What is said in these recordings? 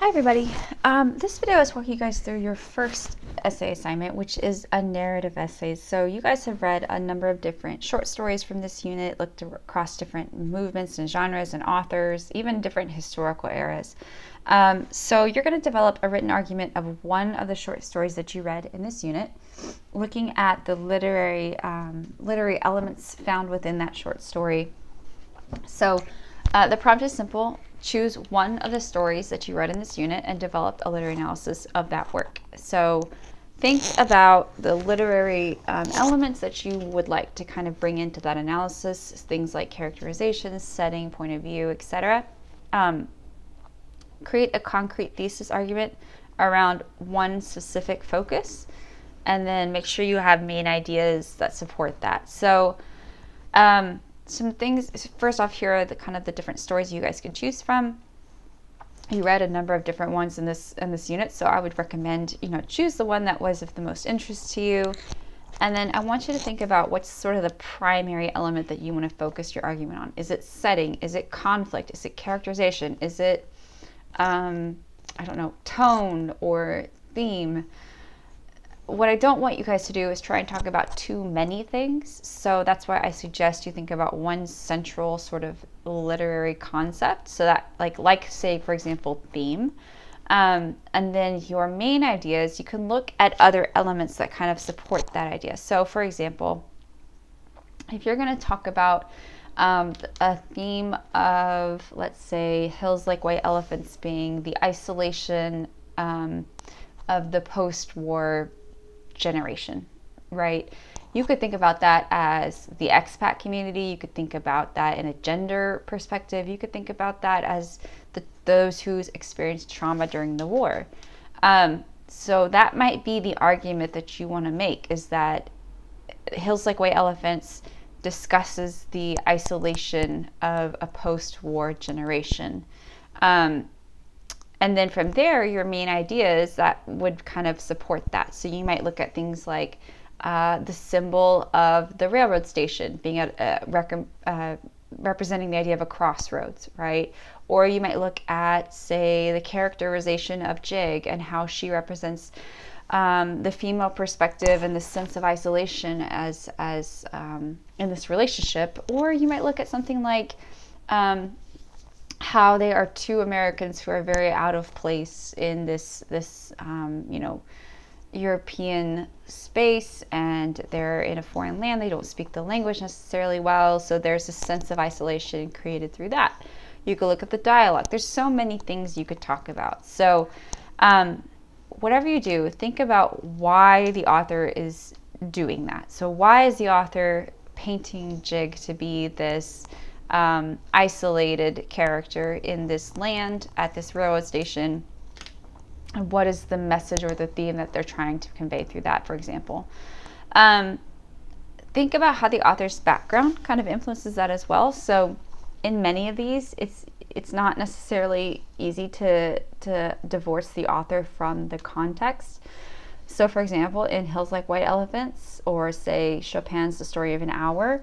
Hi everybody. This video is walking you guys through your first essay assignment, which is a narrative essay. So you guys have read a number of different short stories from this unit, looked across different movements and genres and authors, even different historical eras. So you're going to develop a written argument of one of the short stories that you read in this unit, looking at the literary elements found within that short story. So the prompt is simple. Choose one of the stories that you read in this unit and develop a literary analysis of that work. So think about the literary elements that you would like to kind of bring into that analysis, things like characterization, setting, point of view, etc. Create a concrete thesis argument around one specific focus, and then make sure you have main ideas that support that. So some things, first off, here are the kind of the different stories you guys can choose from. You read a number of different ones in this unit, so I would recommend, choose the one that was of the most interest to you. And then I want you to think about what's sort of the primary element that you want to focus your argument on. Is it setting? Is it conflict? Is it characterization? Is it, tone or theme? What I don't want you guys to do is try and talk about too many things. So that's why I suggest you think about one central sort of literary concept. So that like say, for example, theme. And then your main ideas, you can look at other elements that kind of support that idea. So for example, if you're going to talk about a theme of, let's say, Hills Like White Elephants being the isolation of the post-war generation, right? You could think about that as the expat community. You could think about that in a gender perspective. You could think about that as those who's experienced trauma during the war. So that might be the argument that you want to make, is that Hills Like White Elephants discusses the isolation of a post-war generation. And then from there, your main ideas that would kind of support that. So you might look at things like the symbol of the railroad station being representing the idea of a crossroads, right? Or you might look at, say, the characterization of Jig and how she represents the female perspective and the sense of isolation as in this relationship. Or you might look at something like how they are two Americans who are very out of place in this European space, and they're in a foreign land. They don't speak the language necessarily well, so there's a sense of isolation created through that. You could look at the dialogue. There's so many things you could talk about. So whatever you do, think about why the author is doing that. So why is the author painting Jig to be this isolated character in this land at this railroad station? And what is the message or the theme that they're trying to convey through that, for example? Think about how the author's background kind of influences that as well. So in many of these, it's not necessarily easy to divorce the author from the context. So for example, in Hills Like White Elephants, or say Chopin's The Story of an Hour,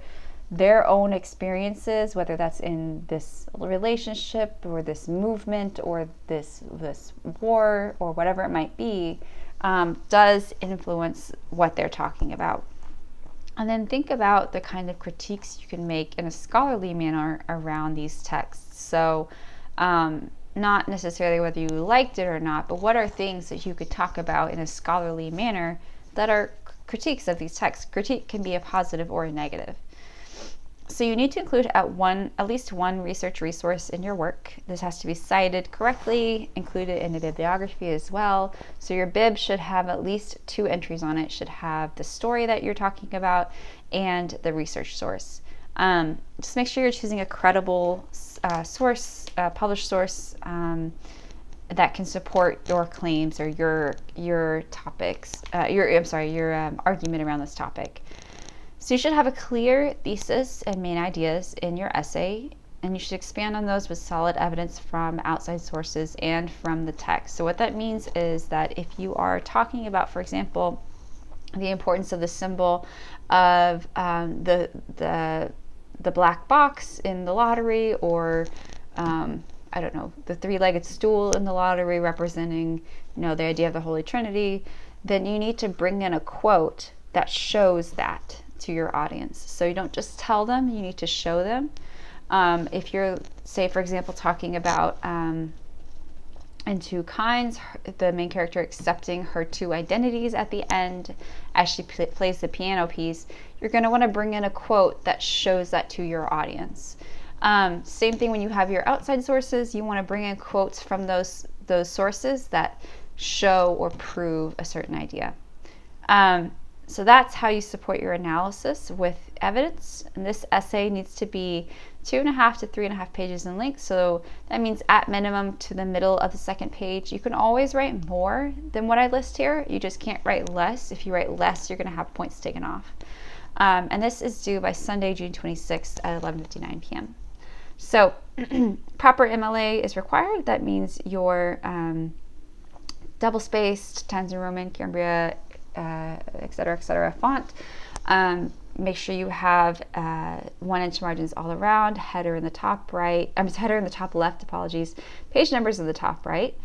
their own experiences, whether that's in this relationship or this movement or this war or whatever it might be, does influence what they're talking about. And then think about the kind of critiques you can make in a scholarly manner around these texts. So not necessarily whether you liked it or not, but what are things that you could talk about in a scholarly manner that are critiques of these texts. Critique can be a positive or a negative. So you need to include at least one research resource in your work. This has to be cited correctly, included in a bibliography as well. So your bib should have at least 2 entries on it. It should have the story that you're talking about and the research source. Just make sure you're choosing a credible source, published source that can support your claims or your topics, your argument around this topic. So you should have a clear thesis and main ideas in your essay, and you should expand on those with solid evidence from outside sources and from the text. So what that means is that if you are talking about, for example, the importance of the symbol of the black box in the lottery, or I don't know, the three-legged stool in the lottery representing, the idea of the Holy Trinity, then you need to bring in a quote that shows that to your audience. So you don't just tell them, you need to show them. If you're, say, for example, talking about in Two Kinds, the main character accepting her two identities at the end as she plays the piano piece, you're going to want to bring in a quote that shows that to your audience. Same thing when you have your outside sources, you want to bring in quotes from those sources that show or prove a certain idea. So that's how you support your analysis with evidence. And this essay needs to be 2.5 to 3.5 pages in length. So that means at minimum to the middle of the second page. You can always write more than what I list here. You just can't write less. If you write less, you're going to have points taken off. And this is due by Sunday, June 26th at 11:59 p.m. So proper MLA is required. That means your double-spaced, Times New Roman, Cambria, et cetera, font. Make sure you have 1-inch margins all around, header in the top right, header in the top left, page numbers in the top right,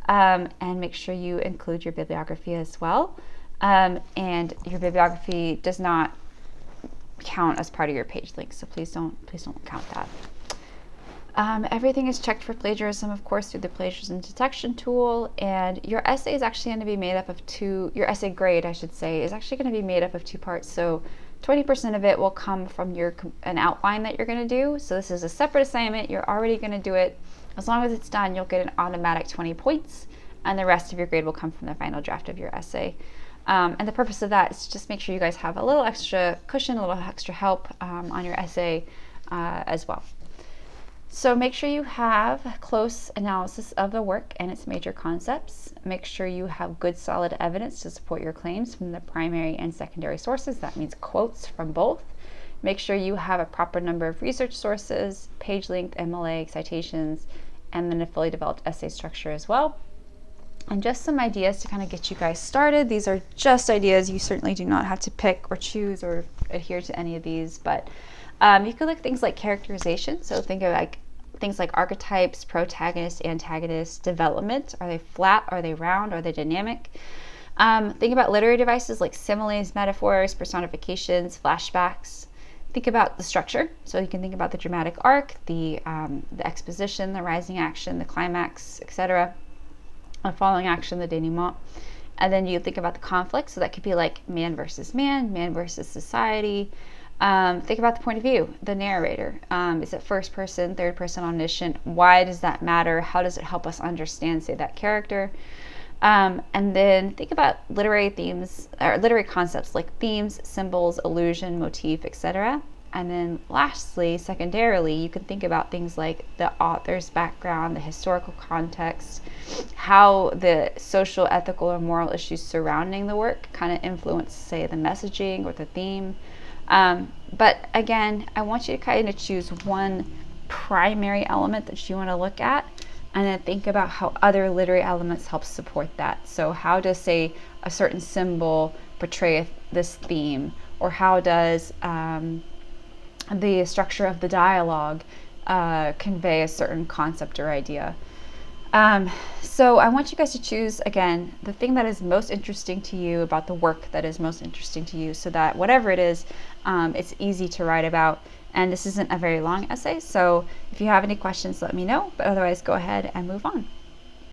and make sure you include your bibliography as well. And your bibliography does not count as part of your page link, so please don't count that. Everything is checked for plagiarism, of course, through the plagiarism detection tool, and your essay is actually going to be made up of your essay grade, I should say, is actually going to be made up of 2 parts. So 20% of it will come from an outline that you're going to do. So this is a separate assignment. You're already going to do it. As long as it's done, you'll get an automatic 20 points, and the rest of your grade will come from the final draft of your essay. And the purpose of that is just make sure you guys have a little extra cushion, a little extra help on your essay as well. So make sure you have close analysis of the work and its major concepts. Make sure you have good solid evidence to support your claims from the primary and secondary sources. That means quotes from both. Make sure you have a proper number of research sources, page length, MLA, citations, and then a fully developed essay structure as well. And just some ideas to kind of get you guys started. These are just ideas. You certainly do not have to pick or choose or adhere to any of these, but you could look at things like characterization. So think of things like archetypes, protagonist, antagonist, development. Are they flat? Are they round? Are they dynamic? Think about literary devices like similes, metaphors, personifications, flashbacks. Think about the structure. So you can think about the dramatic arc, the exposition, the rising action, the climax, etc. The following action, the denouement. And then you think about the conflict. So that could be like man versus man, man versus society. Think about the point of view, the narrator. Is it first person, third person, omniscient? Why does that matter? How does it help us understand, say, that character? And then think about literary themes or literary concepts like themes, symbols, illusion, motif, etc. And then lastly, secondarily, you can think about things like the author's background, the historical context, how the social, ethical, or moral issues surrounding the work kind of influence, say, the messaging or the theme. But again, I want you to kind of choose one primary element that you want to look at and then think about how other literary elements help support that. So how does, say, a certain symbol portray this theme, or how does the structure of the dialogue convey a certain concept or idea? So I want you guys to choose, again, the thing that is most interesting to you about the work that is most interesting to you, so that whatever it is, it's easy to write about. And this isn't a very long essay, so if you have any questions, let me know. But otherwise, go ahead and move on.